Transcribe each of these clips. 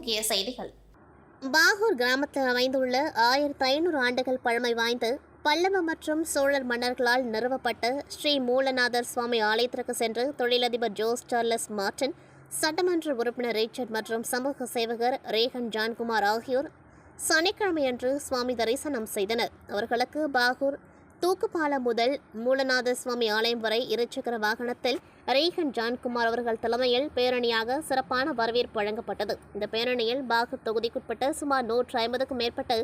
முக்கிய செய்திகள். பாகூர் கிராமத்தில் அமைந்துள்ள 1500 ஆண்டுகள் பழமை வாய்ந்த பல்லவ மற்றும் சோழர் மன்னர்களால் நிறுவப்பட்ட ஸ்ரீ மூலநாதர் சுவாமி ஆலயத்திற்கு சென்று தொழிலதிபர் ஜோஸ் சார்லஸ் மார்டின், சட்டமன்ற உறுப்பினர் ரிச்சர்ட் மற்றும் சமூக சேவகர் ரேகன் ஜான்குமார் ஆகியோர் சனிக்கிழமையன்று சுவாமி தரிசனம் செய்தனர். அவர்களுக்கு பாகூர் தூக்குப்பாலம் முதல் மூலநாதர் சுவாமி ஆலயம் வரை இருசக்கர வாகனத்தில் ரேகன் ஜான்குமார் அவர்கள் தலைமையில் பேரணியாக சிறப்பான வரவேற்பு வழங்கப்பட்டது. இந்த பேரணியில் பாகூர் தொகுதிக்குட்பட்ட சுமார் 150க்கும் மேற்பட்ட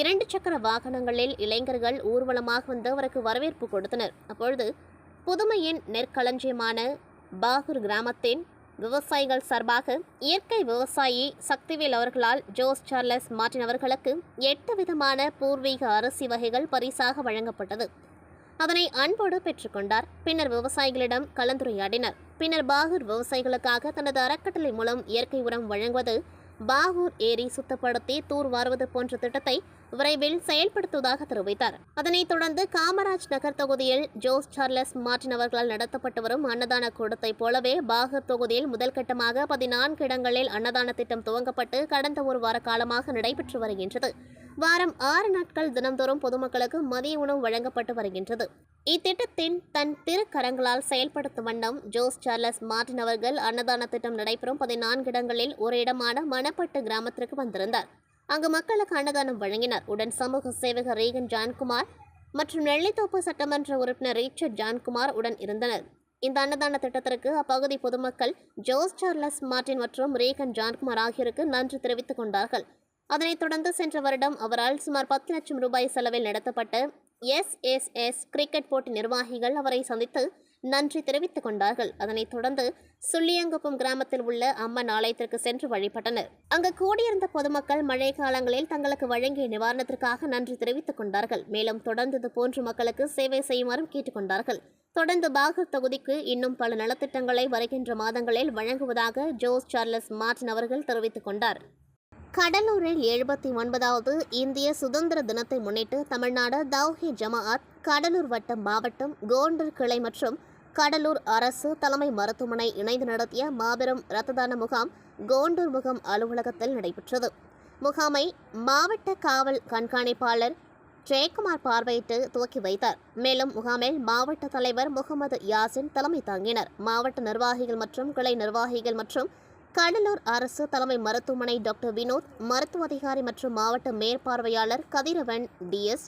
2 சக்கர வாகனங்களில் இளைஞர்கள் ஊர்வலமாக வந்து அவருக்கு வரவேற்பு கொடுத்தனர். அப்பொழுது புதுமையின் நெற்களஞ்சியமான பாகூர் கிராமத்தின் விவசாயிகள் சார்பாக இயற்கை விவசாயி சக்திவேல் அவர்களால் ஜோஸ் சார்லஸ் மார்டின் அவர்களுக்கு 8 விதமான பூர்வீக அரிசி வகைகள் பரிசாக வழங்கப்பட்டது. அதனை அன்போடு பெற்றுக்கொண்டார். பின்னர் விவசாயிகளிடம் கலந்துரையாடினர். பின்னர் பாகூர் விவசாயிகளுக்காக தனது அறக்கட்டளை மூலம் இயற்கை உரம் வழங்குவது, பாகூர் ஏரி சுத்தப்படுத்தி தூர் வாருவது போன்ற திட்டத்தை விரைவில் செயல்படுத்துவதாக தெரிவித்தார். அதனைத் தொடர்ந்து காமராஜ் நகர் தொகுதியில் ஜோஸ் சார்லஸ் மார்டின் அவர்களால் நடத்தப்பட்டு வரும் அன்னதான கூடத்தை போலவே பாகூர் தொகுதியில் முதல் கட்டமாக 14 இடங்களில் அன்னதான திட்டம் துவங்கப்பட்டு கடந்த ஒரு வார காலமாக நடைபெற்று வருகின்றது. வாரம் 6 நாட்கள் தினந்தோறும் பொதுமக்களுக்கு மதிய உணவு வழங்கப்பட்டு வருகின்றது. இத்திட்டத்தின் தன் திருக்கரங்களால் செயல்படுத்தும் வண்ணம் ஜோஸ் சார்லஸ் மார்டின் அவர்கள் அன்னதான திட்டம் நடைபெறும் 14 இடங்களில் ஒரு இடமான மணப்பட்டு கிராமத்திற்கு வந்திருந்தார். அங்கு மக்களுக்கு அன்னதானம் வழங்கினார். உடன் சமூக சேவகர் ரேகன் ஜான்குமார் மற்றும் நெல்லித்தோப்பு சட்டமன்ற உறுப்பினர் ரிச்சர்ட் ஜான்குமார் உடன் இருந்தனர். இந்த அன்னதான திட்டத்திற்கு அப்பகுதி பொதுமக்கள் ஜோஸ் சார்லஸ் மார்டின் மற்றும் ரேகன் ஜான்குமார் ஆகியோருக்கு நன்றி தெரிவித்துக் கொண்டார்கள். அதனைத் தொடர்ந்து சென்ற வருடம் அவரால் சுமார் 10 லட்சம் ரூபாய் செலவில் நடத்தப்பட்ட SSS கிரிக்கெட் போட்டி நிர்வாகிகள் அவரை சந்தித்து நன்றி தெரிவித்துக் கொண்டார்கள். அதனைத் தொடர்ந்து சுள்ளியங்குப்பம் கிராமத்தில் உள்ள அம்மன் ஆலயத்திற்கு சென்று வழிபட்டனர். அங்கு கூடியிருந்த பொதுமக்கள் மழை காலங்களில் தங்களுக்கு வழங்கிய நிவாரணத்திற்காக நன்றி தெரிவித்துக் கொண்டார்கள். மேலும் தொடர்ந்து இதுபோன்று மக்களுக்கு சேவை செய்யுமாறும் கேட்டுக்கொண்டார்கள். தொடர்ந்து பாகூர் தொகுதிக்கு இன்னும் பல நலத்திட்டங்களை வருகின்ற மாதங்களில் வழங்குவதாக ஜோஸ் சார்லஸ் மார்டின் அவர்கள் தெரிவித்துக் கொண்டார். கடலூரில் 79வது இந்திய சுதந்திர தினத்தை முன்னிட்டு தமிழ்நாடு தௌஹி ஜமாஅத் கடலூர் வட்டம் மாவட்டம் கோண்டூர் கிளை மற்றும் கடலூர் அரசு தலைமை மருத்துவமனை இணைந்து நடத்திய மாபெரும் இரத்ததான முகாம் கோண்டூர் முகாம் அலுவலகத்தில் நடைபெற்றது. முகாமை மாவட்ட காவல் கண்காணிப்பாளர் ஜெயக்குமார் பார்வையிட்டு துவக்கி வைத்தார். மேலும் முகாமில் மாவட்ட தலைவர் முகமது யாசின் தலைமை தாங்கினார். மாவட்ட நிர்வாகிகள் மற்றும் கிளை நிர்வாகிகள் மற்றும் கடலூர் அரசு தலைமை மருத்துவமனை டாக்டர் வினோத், மருத்துவ அதிகாரி மற்றும் மாவட்ட மேற்பார்வையாளர் கதிரவன் DS,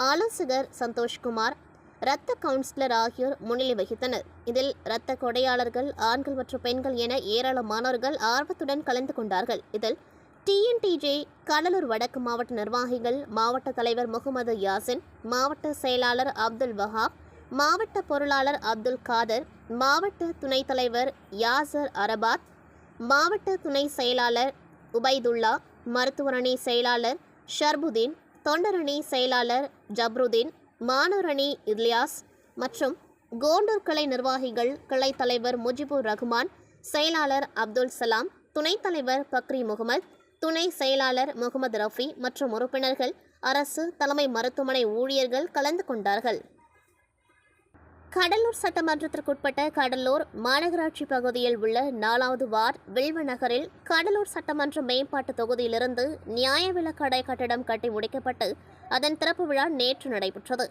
ஆலோசகர் சந்தோஷ்குமார், இரத்த கவுன்சிலர் ஆகியோர் முன்னிலை வகித்தனர். இதில் இரத்த கொடையாளர்கள் ஆண்கள் மற்றும் பெண்கள் என ஏராளமானோர்கள் ஆர்வத்துடன் கலந்து கொண்டார்கள். இதில் TNTJ கடலூர் வடக்கு மாவட்ட நிர்வாகிகள், மாவட்ட தலைவர் முகமது யாசின், மாவட்ட செயலாளர் அப்துல் வஹாப், மாவட்ட பொருளாளர் அப்துல் காதர், மாவட்ட துணைத் தலைவர் யாசர் அரபாத், மாவட்ட துணை செயலாளர் உபைதுல்லா, மருத்துவரணி செயலாளர் ஷர்புதீன், தொண்டரணி செயலாளர் ஜப்ருதீன், மானூரணி இல்யாஸ் மற்றும் கோண்டூர் கிளை நிர்வாகிகள், கிளை தலைவர் முஜிபுர் ரஹ்மான், செயலாளர் அப்துல் சலாம், துணைத் தலைவர் பக்ரி முகமது, துணை செயலாளர் முகமது ரஃபி மற்றும் உறுப்பினர்கள், அரசு தலைமை மருத்துவமனை ஊழியர்கள் கலந்து கொண்டார்கள். கடலூர் சட்டமன்றத்திற்குட்பட்ட கடலூர் மாநகராட்சி பகுதியில் உள்ள 4வது வார்டு வில்வ நகரில் கடலூர் சட்டமன்ற மேம்பாட்டு தொகுதியிலிருந்து நியாய விலைக்கடை கட்டடம் கட்டி முடிக்கப்பட்டு அதன் திறப்பு விழா நேற்று நடைபெற்றது.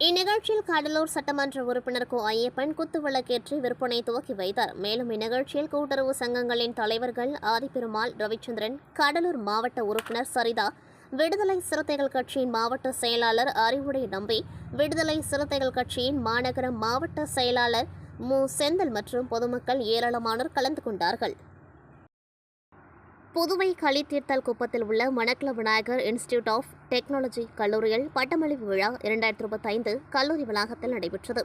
இந்நிகழ்ச்சியில் கடலூர் சட்டமன்ற உறுப்பினர் கோ ஐயப்பன் குத்துவிளக்கேற்றி விற்பனை துவக்கி வைத்தார். மேலும் இந்நிகழ்ச்சியில் கூட்டுறவு சங்கங்களின் தலைவர்கள் ஆதிபெருமாள், ரவிச்சந்திரன், கடலூர் மாவட்ட உறுப்பினர் சரிதா, விடுதலை சிறுத்தைகள் கட்சியின் மாவட்ட செயலாளர் அறிவுடை நம்பி, விடுதலை சிறுத்தைகள் கட்சியின் மாநகர மாவட்ட செயலாளர் மு செந்தில் மற்றும் பொதுமக்கள் ஏராளமானோர் கலந்து கொண்டார்கள். புதுவை களித்தீர்த்தல் குப்பத்தில் உள்ள Manakula Vinayagar institute of technology கல்லூரியில் பட்டமளிப்பு விழா 2025 கல்லூரி வளாகத்தில் நடைபெற்றது.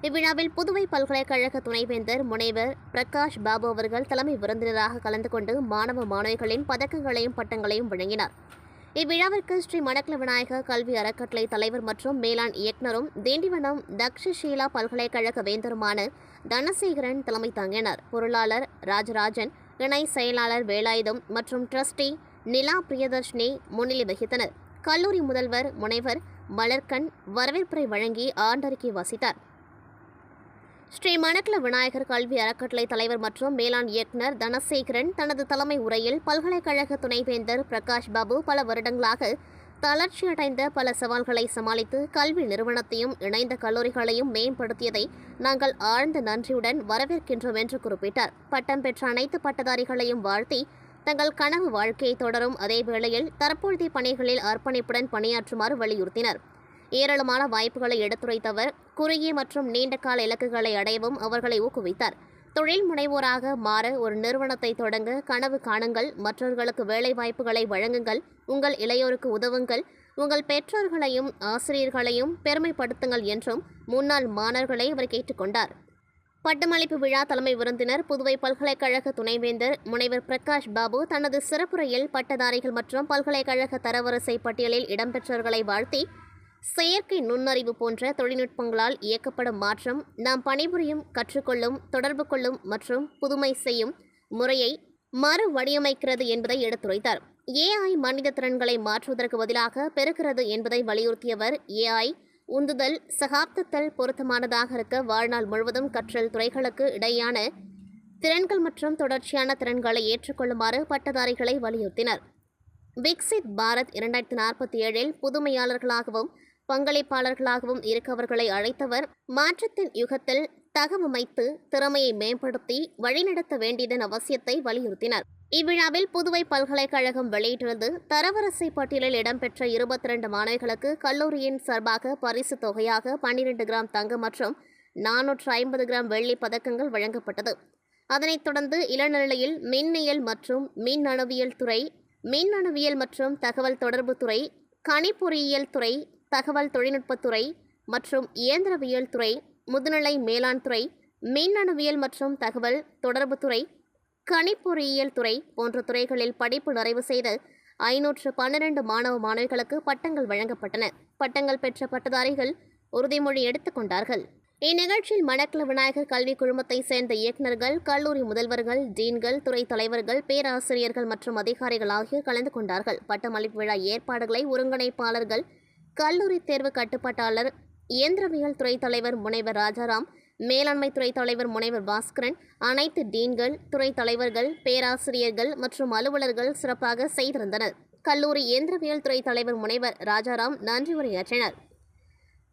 இவ்விழாவில் புதுவை பல்கலைக்கழக துணைவேந்தர் முனைவர் பிரகாஷ் பாபு அவர்கள் தலைமை விருந்தினராக கலந்து கொண்டு மாணவ மாணவிகளின் பதக்கங்களையும் பட்டங்களையும் வழங்கினார். இவ்விழாவிற்கு ஸ்ரீ மணக்குள விநாயகர் கல்வி அறக்கட்டளை தலைவர் மற்றும் மேலாண் இயக்குநரும் திண்டிவனம் தக்ஷஷீலா பல்கலைக்கழக வேந்தருமான தனசேகரன் தலைமை தாங்கினார். பொருளாளர் ராஜராஜன், இணை செயலாளர் வேலாயுதம் மற்றும் ட்ரஸ்டி நிலா பிரியதர்ஷினி முன்னிலை வகித்தனர். கல்லூரி முதல்வர் முனைவர் மலர்கண் வரவேற்புரை வழங்கி ஆண்டறிக்கை வாசித்தார். ஸ்ரீ மணக்குள விநாயகர் கல்வி அறக்கட்டளை தலைவர் மற்றும் மேலாண் இயக்குநர் தனசேகரன் தனது தலைமை உரையில் பல்கலைக்கழக துணைவேந்தர் பிரகாஷ் பாபு பல வருடங்களாக தளர்ச்சியடைந்த பல சவால்களை சமாளித்து கல்வி நிறுவனத்தையும் இணைந்த கல்லூரிகளையும் மேம்படுத்தியதை நாங்கள் ஆழ்ந்த நன்றியுடன் வரவேற்கின்றோம் என்று குறிப்பிட்டார். பட்டம் பெற்ற அனைத்து பட்டதாரிகளையும் வாழ்த்தி தங்கள் கனவு வாழ்க்கையை தொடரும் அதே வேளையில் தற்போதைய பணிகளில் அர்ப்பணிப்புடன் பணியாற்றுமாறு வலியுறுத்தினர். ஏராளமான வாய்ப்புகளை எடுத்துரைத்தவர் குறுகிய மற்றும் நீண்ட கால இலக்குகளை அடையவும் அவர்களை ஊக்குவித்தார். தொழில் முனைவோராக மாற ஒரு நிறுவனத்தை தொடங்க கனவு காணுங்கள், மற்றவர்களுக்கு வேலை வாய்ப்புகளை வழங்குங்கள், உங்கள் இளையோருக்கு உதவுங்கள், உங்கள் பெற்றோர்களையும் ஆசிரியர்களையும் பெருமைப்படுத்துங்கள் என்றும் முன்னாள் மாணவர்களை அவர் கேட்டுக்கொண்டார். பட்டமளிப்பு விழா தலைமை விருந்தினர் புதுவை பல்கலைக்கழக துணைவேந்தர் முனைவர் பிரகாஷ் பாபு தனது சிறப்புரையில் பட்டதாரிகள் மற்றும் பல்கலைக்கழக தரவரிசை பட்டியலில் இடம்பெற்றவர்களை வாழ்த்தி செயற்கை நுண்ணறிவு போன்ற தொழில்நுட்பங்களால் இயக்கப்படும் மாற்றம் நாம் பணிபுரியும், கற்றுக்கொள்ளும், தொடர்பு கொள்ளும் மற்றும் புதுமை செய்யும் முறையை மறு வடிவமைக்கிறது என்பதை எடுத்துரைத்தார். ஏஐ மனித திறன்களை மாற்றுவதற்கு பதிலாக பெருக்கிறது என்பதை வலியுறுத்தியவர் ஏஐ உந்துதல் சகாப்தத்தில் பொருத்தமானதாக இருக்க வாழ்நாள் முழுவதும் கற்றல் துறைகளுக்கு இடையான திறன்கள் மற்றும் தொடர்ச்சியான திறன்களை ஏற்றுக்கொள்ளுமாறு பட்டதாரிகளை வலியுறுத்தினர். விக்சித் பாரத் 2047 புதுமையாளர்களாகவும் பங்களிப்பாளர்களாகவும் இருக்கவர்களை அழைத்தவர் மாற்றத்தின் யுகத்தில் தகவமைத்து திறமையை மேம்படுத்தி வழிநடத்த வேண்டியதன் அவசியத்தை வலியுறுத்தினார். இவ்விழாவில் புதுவை பல்கலைக்கழகம் வெளியிட்டிருந்த தரவரிசை பட்டியலில் இடம்பெற்ற 22 மாணவிகளுக்கு கல்லூரியின் சார்பாக பரிசு தொகையாக 12 கிராம் தங்கம் மற்றும் 450 கிராம் வெள்ளி பதக்கங்கள் வழங்கப்பட்டது. அதனைத் தொடர்ந்து இளநிலையில் மின்னியல் மற்றும் மின்னணுவியல் துறை, மின்னணுவியல் மற்றும் தகவல் தொடர்பு துறை, கணிப்பொறியியல் துறை, தகவல் தொழில்நுட்பத்துறை மற்றும் இயந்திரவியல் துறை, முதுநிலை மேலாண் துறை, மின்னணுவியல் மற்றும் தகவல் தொடர்புத்துறை, கணிப்பொறியியல் துறை போன்ற துறைகளில் படிப்பு நிறைவு செய்த 512 மாணவ மாணவிகளுக்கு பட்டங்கள் வழங்கப்பட்டன. பட்டங்கள் பெற்ற பட்டதாரிகள் உறுதிமொழி எடுத்துக் கொண்டார்கள். இந்நிகழ்ச்சியில் மணக்குள விநாயகர் கல்வி குழுமத்தை சேர்ந்த இயக்குநர்கள், கல்லூரி முதல்வர்கள், டீன்கள், துறை தலைவர்கள், பேராசிரியர்கள் மற்றும் அதிகாரிகள் ஆகியோர் கலந்து கொண்டார்கள். பட்டமளிப்பு விழா ஏற்பாடுகளை ஒருங்கிணைப்பாளர்கள், கல்லூரி தேர்வு கட்டுப்பாட்டாளர், இயந்திரவியல் துறை தலைவர் முனைவர் ராஜாராம், மேலாண்மை துறை தலைவர் முனைவர் பாஸ்கரன், அனைத்து டீன்கள், துறை தலைவர்கள், பேராசிரியர்கள் மற்றும் அலுவலர்கள் சிறப்பாக செய்திருந்தனர். கல்லூரி இயந்திரவியல் துறை தலைவர் முனைவர் ராஜாராம் நன்றி உரையாற்றினர்.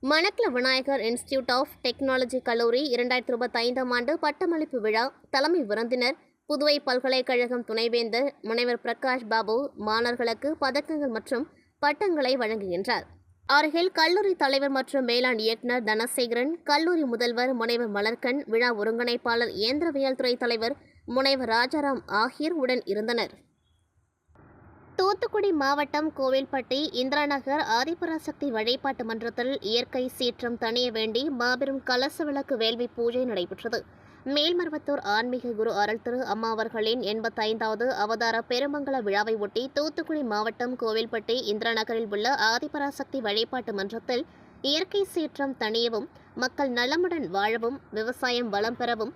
Manakula Vinayagar institute of technology கல்லூரி 2025 ஆண்டு பட்டமளிப்பு விழா தலைமை விருந்தினர் புதுவை பல்கலைக்கழகம் துணைவேந்தர் முனைவர் பிரகாஷ் பாபு மாணவர்களுக்கு பதக்கங்கள் மற்றும் பட்டங்களை வழங்குகின்றார். அருகில் கல்லூரி தலைவர் மற்றும் மேலாண் இயக்குநர் தனசேகரன், கல்லூரி முதல்வர் முனைவர் மலர்கண், விழா ஒருங்கிணைப்பாளர் இயந்திரவியல் துறை தலைவர் முனைவர் ராஜாராம் ஆகியோர் உடன் இருந்தனர். தூத்துக்குடி மாவட்டம் கோவில்பட்டி இந்திராநகர் ஆதிபராசக்தி வழிபாட்டு மன்றத்தில் இயற்கை சீற்றம் தணிய வேண்டி மாபெரும் கலச விளக்கு வேள்வி பூஜை நடைபெற்றது. மேல்மருவத்தூர் ஆன்மீக குரு அருள் திரு அம்மா அவர்களின் 85வது அவதார பெருமங்கல விழாவை ஒட்டி தூத்துக்குடி மாவட்டம் கோவில்பட்டி இந்திராநகரில் உள்ள ஆதிபராசக்தி வழிபாட்டு மன்றத்தில் இயற்கை சீற்றம் தணியவும், மக்கள் நலமுடன் வாழவும், விவசாயம் வளம் பெறவும்,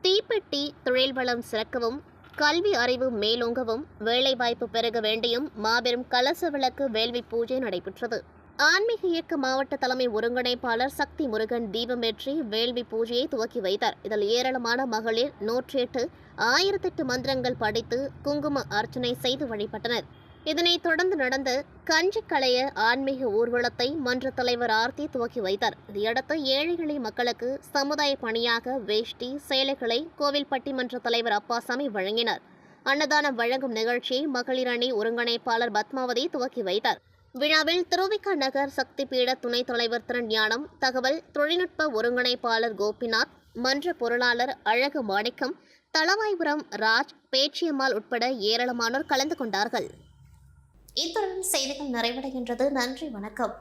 தீப்பெட்டி தொழில் வளம் சிறக்கவும், கல்வி அறிவு மேலோங்கவும், வேலைவாய்ப்பு பெருக வேண்டியும் மாபெரும் கலச விளக்கு வேள்வி பூஜை நடைபெற்றது. ஆன்மீக இயக்க மாவட்ட தலைமை ஒருங்கிணைப்பாளர் சக்தி முருகன் தீபமேற்றி வேள்வி பூஜையை துவக்கி வைத்தார். இதில் ஏராளமான மகளிர் 108 1008 மந்திரங்கள் படித்து குங்கும அர்ச்சனை செய்து வழிபட்டனர். இதனைத் தொடர்ந்து நடந்த கஞ்சி களைய ஆன்மீக ஊர்வலத்தை மன்ற தலைவர் ஆர்த்தி துவக்கி வைத்தார். இதையடுத்து ஏழை எளிய மக்களுக்கு சமுதாய பணியாக வேஷ்டி, சேலைகளை கோவில்பட்டி மன்ற தலைவர் அப்பாசாமி வழங்கினார். அன்னதானம் வழங்கும் நிகழ்ச்சியை மகளிர் அணி ஒருங்கிணைப்பாளர் பத்மாவதி துவக்கி வைத்தார். விழாவில் திருவிக நகர் சக்தி பீட துணைத் தலைவர் திருஞானம், தகவல் தொழில்நுட்ப ஒருங்கிணைப்பாளர் கோபிநாத், மன்ற பொருளாளர் அழகு மாணிக்கம், தளவாய்புரம் ராஜ், பேச்சியம்மாள் உட்பட ஏராளமானோர் கலந்து கொண்டார்கள். இத்துடன் செய்திகள் நிறைவடைகின்றது. நன்றி, வணக்கம்.